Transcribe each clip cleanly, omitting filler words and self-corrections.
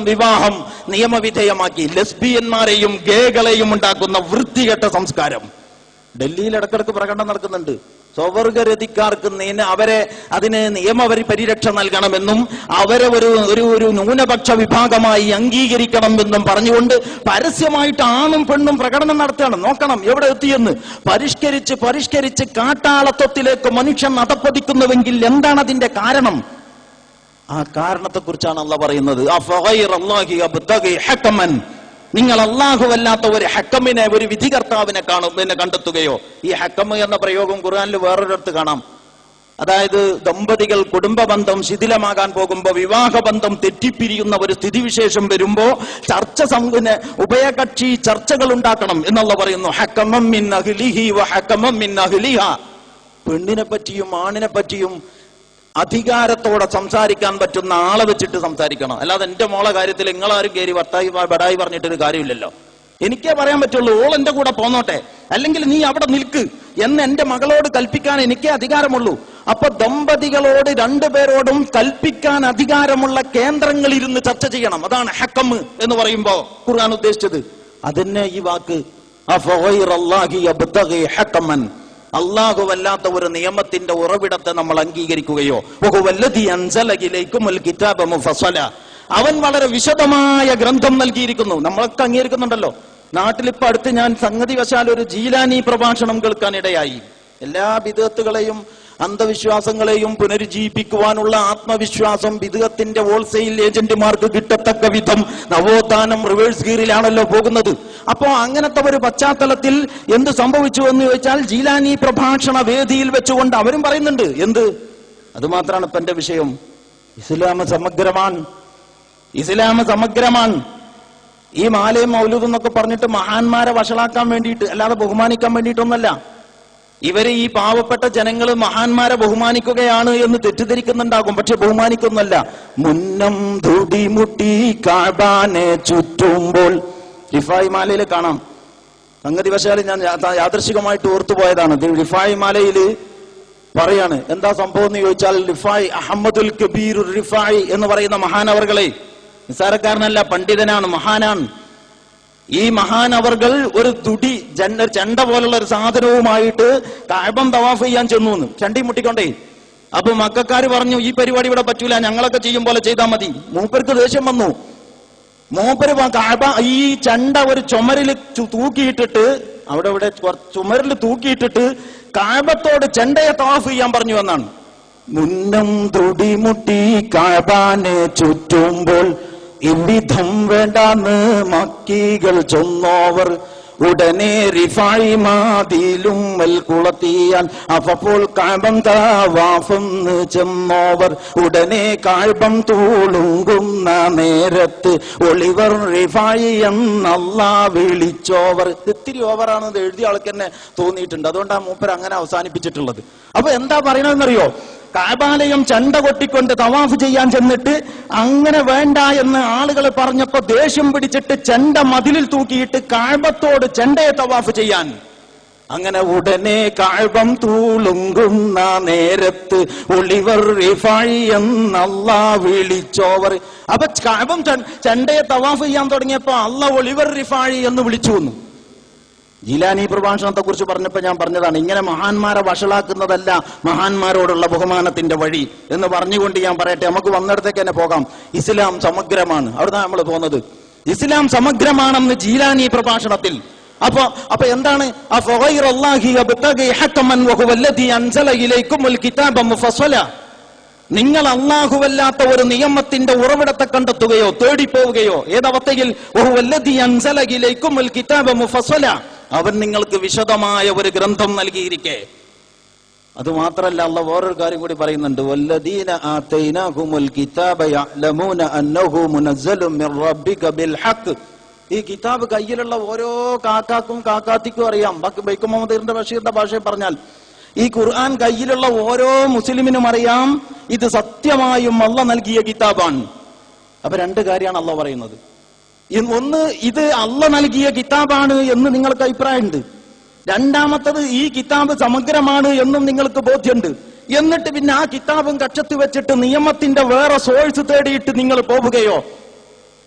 വിവാഹം നിയമവിധേയമാക്കി. ലെസ്ബിയന്മാരെയും ഗേകളെയും ഉണ്ടാക്കുന്ന വൃത്തികെട്ട സംസ്കാരം ഡൽഹിയിൽ ഇടക്കിടക്ക് പ്രകടനം നടക്കുന്നുണ്ട്. സ്വവർഗരതിക്കാർക്ക് അതിന് നിയമപരിരക്ഷ നൽകണമെന്നും അവരെ ഒരു ന്യൂനപക്ഷ വിഭാഗമായി അംഗീകരിക്കണമെന്നും പറഞ്ഞുകൊണ്ട് പരസ്യമായിട്ട് ആണും പെണ്ണും പ്രകടനം നടത്തുകയാണ്. നോക്കണം എവിടെ എത്തിയെന്ന്. പരിഷ്കരിച്ച് കാട്ടാളത്വത്തിലേക്ക് മനുഷ്യൻ അതപ്പതിക്കുന്നുവെങ്കിൽ എന്താണ് അതിന്റെ കാരണം? ആ കാരണത്തെക്കുറിച്ചാണ് അള്ളാഹ് പറയുന്നത്. നിങ്ങൾ അല്ലാഹുവല്ലാത്ത ഒരു ഹക്കമിനെ, ഒരു വിധികർത്താവിനെ കണ്ടെത്തുകയോ? ഈ ഹക്കം എന്ന പ്രയോഗം ഖുർആനിൽ വേറൊരിടത്ത് കാണാം. അതായത് ദമ്പതികൾ കുടുംബബന്ധം ശിഥിലമാകാൻ പോകുമ്പോ, വിവാഹബന്ധം തെറ്റിപ്പിരിയുന്ന ഒരു സ്ഥിതിവിശേഷം വരുമ്പോ ഉഭയകക്ഷി ചർച്ചകൾ ഉണ്ടാക്കണം എന്നുള്ള പറയുന്നു. ഹക്കമം മിൻ അഹ്ലിഹി വ ഹക്കമം മിൻ അഹ്ലിഹാ. പെണ്ണിനെ പറ്റിയും ആണിനെ പറ്റിയും അധികാരത്തോടെ സംസാരിക്കാൻ പറ്റുന്ന ആളെ വെച്ചിട്ട് സംസാരിക്കണം. അല്ലാതെ എന്റെ മോളെ കാര്യത്തിൽ നിങ്ങളാരും കയറി ബടായി പറഞ്ഞിട്ടൊരു കാര്യമില്ലല്ലോ. എനിക്കേ പറയാൻ പറ്റുള്ളൂ, ഓൾ എന്റെ കൂടെ പോന്നോട്ടെ, അല്ലെങ്കിൽ നീ അവിടെ നിൽക്ക് എന്ന് എന്റെ മകളോട് കൽപ്പിക്കാൻ എനിക്കേ അധികാരമുള്ളൂ. അപ്പൊ ദമ്പതികളോട് രണ്ടുപേരോടും കൽപ്പിക്കാൻ അധികാരമുള്ള കേന്ദ്രങ്ങളിൽ ഇരുന്ന് ചർച്ച ചെയ്യണം. അതാണ് ഹക്കം എന്ന് പറയുമ്പോ ഖുർആൻ ഉദ്ദേശിച്ചത്. അതിനെ ഈ വാക്ക് അല്ലാഹുവല്ലാത്ത ഒരു നിയമത്തിന്റെ ഉറവിടത്തെ നമ്മൾ അംഗീകരിക്കുകയോ? അവൻ വളരെ വിശദമായ ഗ്രന്ഥം നൽകിയിരിക്കുന്നു. നമ്മളൊക്കെ അംഗീകരിക്കുന്നുണ്ടല്ലോ. നാട്ടിലിപ്പോ അടുത്ത് ഞാൻ സംഗതി വശാൽ ഒരു ജീലാനി പ്രഭാഷണം കേൾക്കാനിടയായി. എല്ലാ ബിദ്അത്തുകളെയും അന്ധവിശ്വാസങ്ങളെയും പുനരുജ്ജീവിപ്പിക്കുവാനുള്ള ആത്മവിശ്വാസം ബിദ്അത്തിന്റെ ഹോൾസെയിൽ ഏജന്റുമാർക്ക് കിട്ടത്തക്ക വിധം നവോത്ഥാനം റിവേഴ്സ് ഗിയറിലാണല്ലോ പോകുന്നത്. അപ്പോ അങ്ങനത്തെ ഒരു പശ്ചാത്തലത്തിൽ എന്ത് സംഭവിച്ചു എന്ന് ചോദിച്ചാൽ, ജീലാനി പ്രഭാഷണ വേദിയിൽ വെച്ചുകൊണ്ട് അവരും പറയുന്നുണ്ട് എന്ത്? അത് മാത്രമാണ് ഇപ്പൊ എന്റെ വിഷയം. ഇസ്ലാം സമഗ്രമാണ്. ഈ മാലയും മൗലൂദും എന്നൊക്കെ പറഞ്ഞിട്ട് മഹാന്മാരെ വഷളാക്കാൻ വേണ്ടിയിട്ട്, അല്ലാതെ ബഹുമാനിക്കാൻ വേണ്ടിയിട്ടൊന്നല്ല. ഇവര് ഈ പാവപ്പെട്ട ജനങ്ങൾ മഹാന്മാരെ ബഹുമാനിക്കുകയാണ് എന്ന് തെറ്റിദ്ധരിക്കുന്നുണ്ടാകും. പക്ഷെ ബഹുമാനിക്കുന്നല്ല. മുന്നം തുടിമുട്ടി കാബാനെ ചുറ്റുമ്പോൾ റിഫായി മാലയിൽ കാണാം. സംഗതി വശാൽ ഞാൻ യാദൃശികമായിട്ട് ഓർത്തുപോയതാണ്. റിഫായി മാലയില് പറയാണ് എന്താ സംഭവം എന്ന് ചോദിച്ചാൽ, റിഫായി അഹമ്മദുൽ കബീർ റിഫായി എന്ന് പറയുന്ന മഹാനവർകളെ, നിസ്സാരക്കാരനല്ല, പണ്ഡിതനാണ്, മഹാനാണ്. ഈ മഹാനവർകൾ ഒരു ചെണ്ട പോലുള്ള ഒരു സാധനവുമായിട്ട് കഅബം തവാഫ് ചെയ്യാൻ ചെന്നു എന്ന് ചണ്ടി മുട്ടിക്കൊണ്ടേ. അപ്പൊ മക്കാര് പറഞ്ഞു ഈ പരിപാടി ഇവിടെ പറ്റൂല, ഞങ്ങളൊക്കെ ചെയ്യും പോലെ ചെയ്താൽ മതി. മൂപ്പർക്ക് ദേഷ്യം വന്നു. മൂപ്പര് കഅബ ഈ ചെണ്ട ഒരു ചുമരിൽ തൂക്കിയിട്ടിട്ട്, അവിടെ ചുമരിൽ തൂക്കിയിട്ടിട്ട് കഅബത്തോട് ചെണ്ടയെ തവാഫ് ചെയ്യാൻ പറഞ്ഞു എന്നാണ്. മുന്നം തുടിമുട്ടി കഅബാനെ ചുറ്റുമ്പോൾ ഇവിധം വേണ്ടാന്ന് മക്കികൾ ചൊന്നോവർ ഉടനെ റിഫായി മാതിലും കുളത്തിയാൻ അപ്പോൾ കഅബം തവാഫെന്ന് ചെന്നോവർ ഉടനെ കഅബം തൂളുങ്കുന്ന നേരത്ത് ഒളിവർ റിഫായി എന്നല്ലാ വിളിച്ചോവർ. ഇത്തിരി ഓവറാണെന്ന് എഴുതിയ ആൾക്ക് തന്നെ തോന്നിയിട്ടുണ്ട്. അതുകൊണ്ടാണ് മൂപ്പർ അങ്ങനെ അവസാനിപ്പിച്ചിട്ടുള്ളത്. അപ്പൊ എന്താ പറയണമെന്നറിയോ? കഅബാലയം ചെണ്ട കൊട്ടിക്കൊണ്ട് തവാഫ് ചെയ്യാൻ ചെന്നിട്ട് അങ്ങനെ വേണ്ട എന്ന് ആളുകൾ പറഞ്ഞപ്പോ ദേഷ്യം പിടിച്ചിട്ട് ചെണ്ട മതിലിൽ തൂക്കിയിട്ട് കഅബത്തോട് ചെണ്ടയെ തവാഫ് ചെയ്യാൻ. അങ്ങനെ ഉടനെ കഅബം തൂളുങ്കുന്ന നേരത്ത് ഒളിവർ റിഫായി എന്നല്ലാ വിളിച്ചോവർ. അപ്പൊ കഅബം ചെണ്ടയെ തവാഫ് ചെയ്യാൻ തുടങ്ങിയപ്പോ അല്ലാഹ് ഒളിവർ റിഫായി എന്ന് വിളിച്ചു വന്നു. ജീലാനി പ്രഭാഷണത്തെ കുറിച്ച് പറഞ്ഞപ്പോ ഞാൻ പറഞ്ഞതാണ്, ഇങ്ങനെ മഹാന്മാരെ വഷളാക്കുന്നതല്ല മഹാന്മാരോടുള്ള ബഹുമാനത്തിന്റെ വഴി എന്ന് പറഞ്ഞുകൊണ്ട് ഞാൻ പറയട്ടെ. നമുക്ക് വന്നിടത്തേക്ക് തന്നെ പോകാം. ഇസ്ലാം സമഗ്രമാണ്. അവിടുന്ന് നമ്മൾ പോകുന്നത്. ഇസ്ലാം സമഗ്രമാണെന്ന് ജീലാനി പ്രഭാഷണത്തിൽ. അപ്പൊ എന്താണ്? നിങ്ങൾ അല്ലാഹുവല്ലാത്ത ഒരു നിയമത്തിന്റെ ഉറവിടത്തെ കണ്ടെത്തുകയോ തേടിപ്പോവുകയോ? ഏതവസ്ഥയിൽ? അവൻ നിങ്ങൾക്ക് വിശദമായ ഒരു ഗ്രന്ഥം നൽകിയിരിക്കെ. അത് മാത്രല്ല, അല്ലാഹ് വേറൊരു കാര്യം കൂടി പറയുന്നുണ്ട്. വല്ലദീന ആതൈനാഹുമുൽ കിതാബ യഅലമൂന അന്നഹു മുനസ്സലുൻ മിർ റബ്ബിക ബിൽ ഹഖ്. ഈ കിതാബ് കയ്യിലുള്ള ഓരോ കാക്കാക്കും കാക്കാത്തിക്കും അറിയാം. ബൈക്കം മുഹമ്മദ് ബഷീറിന്റെ ഭാഷയിൽ പറഞ്ഞാൽ, ഈ ഖുർആൻ കയ്യിലുള്ള ഓരോ മുസ്ലിമിനും അറിയാം ഇത് സത്യമായും അല്ലാഹ് നൽകിയ കിതാബാണ്. അപ്പൊ രണ്ട് കാര്യമാണ് അല്ലാഹ് പറയുന്നത്. ഒന്ന്, ഇത് അല്ലാഹ് നൽകിയ കിതാബാണ് എന്ന് നിങ്ങൾക്ക് അഭിപ്രായമുണ്ട്. രണ്ടാമത്തത്, ഈ കിതാബ് സമഗ്രമാണ് എന്നും നിങ്ങൾക്ക് ബോധ്യമുണ്ട്. എന്നിട്ട് പിന്നെ ആ കിതാബും കക്ഷത്ത് വെച്ചിട്ട് നിയമത്തിന്റെ വേറെ സോഴ്സ് തേടിയിട്ട് നിങ്ങൾ പോവുകയോ?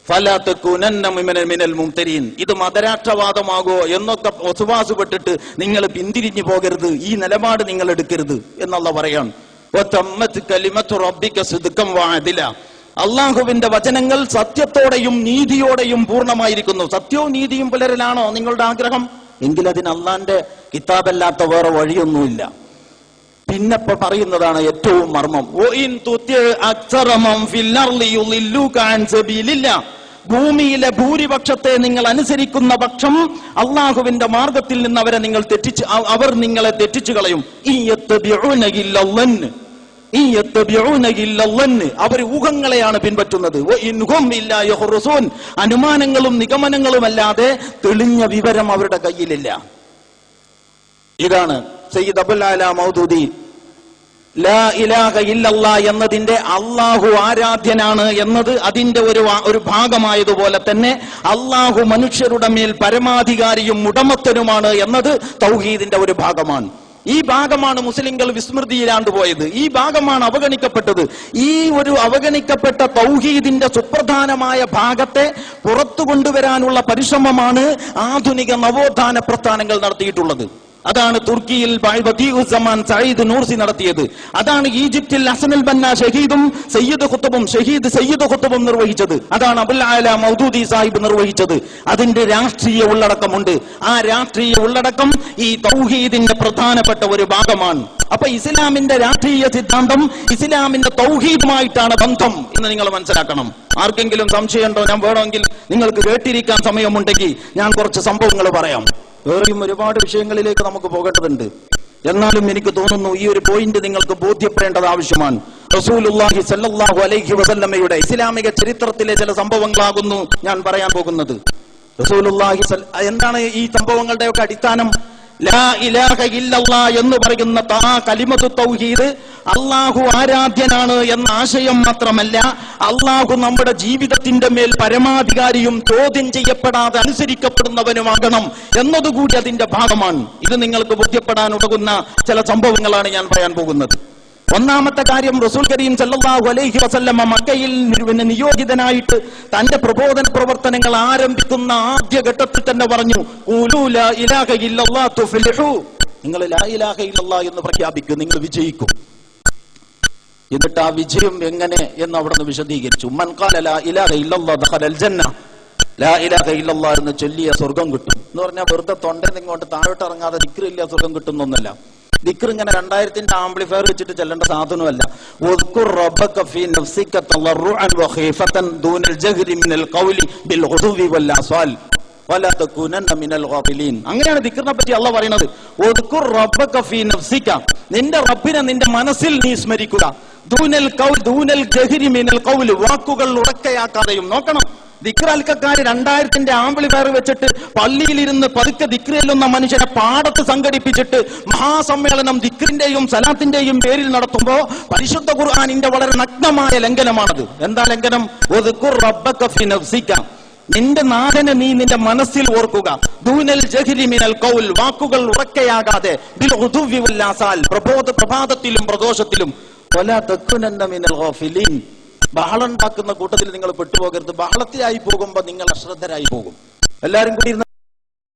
ഫലാ തകൂനന്ന മിനൽ മുംതരീൻ. ഇത് മതരാഷ്ട്രവാദമാകോ എന്നൊക്കെ ഒസുവാസുപെട്ടിട്ട് നിങ്ങൾ പിന്തിരിഞ്ഞു പോകരുത്, ഈ നിലപാട് നിങ്ങൾ എടുക്കരുത് എന്നുള്ള പറയാണ്. വതമ്മത് കലിമത്തു റബ്ബിക സിദ്ഖൻ വഅദില. അള്ളാഹുവിന്റെ വചനങ്ങൾ സത്യത്തോടെയും നീതിയോടെയും പൂർണ്ണമായിരിക്കുന്നു. സത്യവും നീതിയും പുലരലാണോ നിങ്ങളുടെ ആഗ്രഹം? എങ്കിൽ അതിന് അള്ളാന്റെ കിതാബല്ലാത്ത വേറെ വഴിയൊന്നുമില്ല. പിന്നെ പറയുന്നതാണ് ഏറ്റവും മർമ്മം. ഭൂമിയിലെ ഭൂരിപക്ഷത്തെ നിങ്ങൾ അനുസരിക്കുന്ന പക്ഷം അള്ളാഹുവിന്റെ മാർഗത്തിൽ നിന്ന് അവർ നിങ്ങളെ തെറ്റിച്ചു കളയും. അവർ ഊഹങ്ങളെയാണ് പിൻപറ്റുന്നത്. അനുമാനങ്ങളും നിഗമനങ്ങളുമല്ലാതെ തെളിഞ്ഞ വിവരം അവരുടെ കയ്യിലില്ല. ഇതാണ് സയ്യിദ് അബുൽ ആല മൗദൂദി ലാ ഇലാഹ ഇല്ലല്ലാ എന്നതിന്റെ അള്ളാഹു ആരാധ്യനാണ് എന്നത് അതിന്റെ ഒരു ഭാഗമായതുപോലെ തന്നെ അള്ളാഹു മനുഷ്യരുടെ മേൽ പരമാധികാരിയും ഉടമസ്ഥനുമാണ് എന്നത് തൗഹീദിന്റെ ഒരു ഭാഗമാണ്. ഈ ഭാഗമാണ് മുസ്ലിങ്ങൾ വിസ്മൃതിയിലാണ്ടുപോയത്. ഈ ഭാഗമാണ് അവഗണിക്കപ്പെട്ടത്. ഈ ഒരു അവഗണിക്കപ്പെട്ട തൗഹീദിന്റെ സുപ്രധാനമായ ഭാഗത്തെ പുറത്തു കൊണ്ടുവരാനുള്ള പരിശ്രമമാണ് ആധുനിക നവോത്ഥാന പ്രസ്ഥാനങ്ങൾ നടത്തിയിട്ടുള്ളത്. അതാണ് തുർക്കിയിൽ ബദീഉസ്സമാൻ സഈദ് നൂർസി നടത്തിയത്. അതാണ് ഈജിപ്തിൽ ഹസനുൽ ബന്ന ഷഹീദും സയ്യിദ് ഖുത്ബും നിർവഹിച്ചത്. അതാണ് അബുൽ ആല മൗദൂദി സാഹിബ് നിർവഹിച്ചത്. അതിന്റെ രാഷ്ട്രീയ ഉള്ളടക്കമുണ്ട്. ആ രാഷ്ട്രീയ ഉള്ളടക്കം ഈ തൗഹീദിന്റെ പ്രധാനപ്പെട്ട ഒരു ഭാഗമാണ്. അപ്പൊ ഇസ്ലാമിന്റെ രാഷ്ട്രീയ സിദ്ധാന്തം ഇസ്ലാമിന്റെ തൗഹീദുമായിട്ടാണ് ബന്ധം എന്ന് നിങ്ങൾ മനസ്സിലാക്കണം. ആർക്കെങ്കിലും സംശയമുണ്ടോ? ഞാൻ വേണമെങ്കിൽ നിങ്ങൾക്ക് കേട്ടിരിക്കാൻ സമയമുണ്ടെങ്കിൽ ഞാൻ കുറച്ച് സംഭവങ്ങൾ പറയാം. വേറെയും ഒരുപാട് വിഷയങ്ങളിലേക്ക് നമുക്ക് പോകേണ്ടതുണ്ട്. എന്നാലും എനിക്ക് തോന്നുന്നു ഈ ഒരു പോയിന്റ് നിങ്ങൾക്ക് ബോധ്യപ്പെടേണ്ടത് ആവശ്യമാണ്. റസൂലുള്ളാഹി സ്വല്ലല്ലാഹു അലൈഹി വസല്ലമയുടെ ഇസ്ലാമിക ചരിത്രത്തിലെ ചില സംഭവങ്ങളാകുന്നു ഞാൻ പറയാൻ പോകുന്നത്. റസൂലുള്ളാഹി എന്താണ് ഈ സംഭവങ്ങളുടെയൊക്കെ അടിസ്ഥാനം? ലാ ഇലാഹ ഇല്ലല്ലാ എന്ന് പറയുന്ന കലിമത്തു തൗഹീദ് അള്ളാഹു ആരാധ്യനാണ് എന്ന ആശയം മാത്രമല്ല, അള്ളാഹു നമ്മുടെ ജീവിതത്തിന്റെ മേൽ പരമാധികാരിയും ചോദ്യം ചെയ്യപ്പെടാതെ അനുസരിക്കപ്പെടുന്നവനുമാകണം എന്നതുകൂടി അതിന്റെ ഭാഗമാണ്. ഇത് നിങ്ങൾക്ക് ബോധ്യപ്പെടാൻ ഉതകുന്ന ചില സംഭവങ്ങളാണ് ഞാൻ പറയാൻ പോകുന്നത്. ഒന്നാമത്തെ കാര്യം, റസൂൽ കരീം സല്ലല്ലാഹു അലൈഹി വസല്ലമ മക്കയിൽ നിയോഗിതനായിട്ട് തന്റെ പ്രബോധന പ്രവർത്തനങ്ങൾ ആരംഭിക്കുന്ന ആദ്യ ഘട്ടത്തിൽ തന്നെ പറഞ്ഞു, ഖൂലൂ ലാ ഇലാഹ ഇല്ലല്ലാഹ് തുഫ്ലിഹു. നിങ്ങൾ ലാ ഇലാഹ ഇല്ലല്ലാഹ് എന്ന് പ്രഖ്യാപിക്കൂ, നിങ്ങൾ വിജയിക്കും. എന്നിട്ട് ആ വിജയം എങ്ങനെ എന്ന് അവിടെ നിന്ന് വിശദീകരിച്ചു. മൻ ഖാല ലാ ഇലാഹ ഇല്ലല്ലാഹ് ദഖലൽ ജന്ന. ലാ ഇലാഹ ഇല്ലല്ലാഹ് എന്ന് ചൊല്ലിയ സ്വർഗം കിട്ടും എന്ന് പറഞ്ഞാൽ വെറുതെ തൊണ്ടയിൽ നിങ്ങോട്ട് താഴോട്ട് ഇറങ്ങാതെ ദിക്റില്ല സ്വർഗം കിട്ടുന്നൊന്നല്ല. ദിക്ർ ഇങ്ങനെ 2000ന്റെ ആംപ്ലിഫയർ വെച്ചിട്ട് ചെല്ലേണ്ട സാധനമല്ല. ഉദ്കുർ റബ്ബക ഫീ നഫ്സിക തളറുഅൻ വഖീഫതൻ ദൂനൽ ജഹ്രി മിനൽ ഖൗലി ബിൽ ഗുദുവി വൽ അസ്വാൽ വലാ തകൂനന്ന മിനൽ ഗാഫിലീൻ. അങ്ങനെയാണ് ദിക്റിനെ പറ്റി അല്ലാഹ് പറയുന്നത്. ഉദ്കുർ റബ്ബക ഫീ നഫ്സിക, നിന്റെ റബ്ബിനെ നിന്റെ മനസ്സിൽ നീ സ്മരിക്കുക. ദൂനൽ ഖൗൽ ദൂനൽ ജഹ്രി മിനൽ ഖൗൽ, വാക്കുകൾ ഉറക്കയാക്കാതെയും. നോക്കണം, ദിക്റാൽക്കാര് 2000ന്റെ ആംപ്ലിഫയർ വെച്ചിട്ട് പള്ളിയിലിരുന്ന് പതുക്കെ ദിക്റിയെല്ലുന്ന മനുഷ്യനെ പാടത്ത് സംഘടിപ്പിച്ചിട്ട് മഹാസമ്മേളനം ദിക്റിന്റെയും സലാത്തിന്റെയും പേരിൽ നടത്തുമ്പോ പരിശുദ്ധ ഖുർആനിന്റെ വളരെ നഗ്നമായ ലംഘനമാണത്. എന്താ ലംഘനം? ഉദ്കുർ റബ്ബക ഫീ നഫ്സിക, നിന്റെ നാഥനെ നീ നിന്റെ മനസ്സിൽ ഓർക്കുക. ദൂനൽ ജഹ്രി മിനൽ ഖൗൽ, വാക്കുകൾ ഉറക്കയാകാതെ. ബിൽ ഗുദുവി വൽ ആസാൽ, പ്രഭാതത്തിലും പ്രദോഷത്തിലും. വലാ തകുനന്ന മിനൽ ഗാഫിലീൻ, ബഹളം ഉണ്ടാക്കുന്ന കൂട്ടത്തിൽ നിങ്ങൾ പെട്ടുപോകരുത്. ബഹളത്തിലായി പോകുമ്പോ നിങ്ങൾ അശ്രദ്ധരായി പോകും. എല്ലാരും കൂടി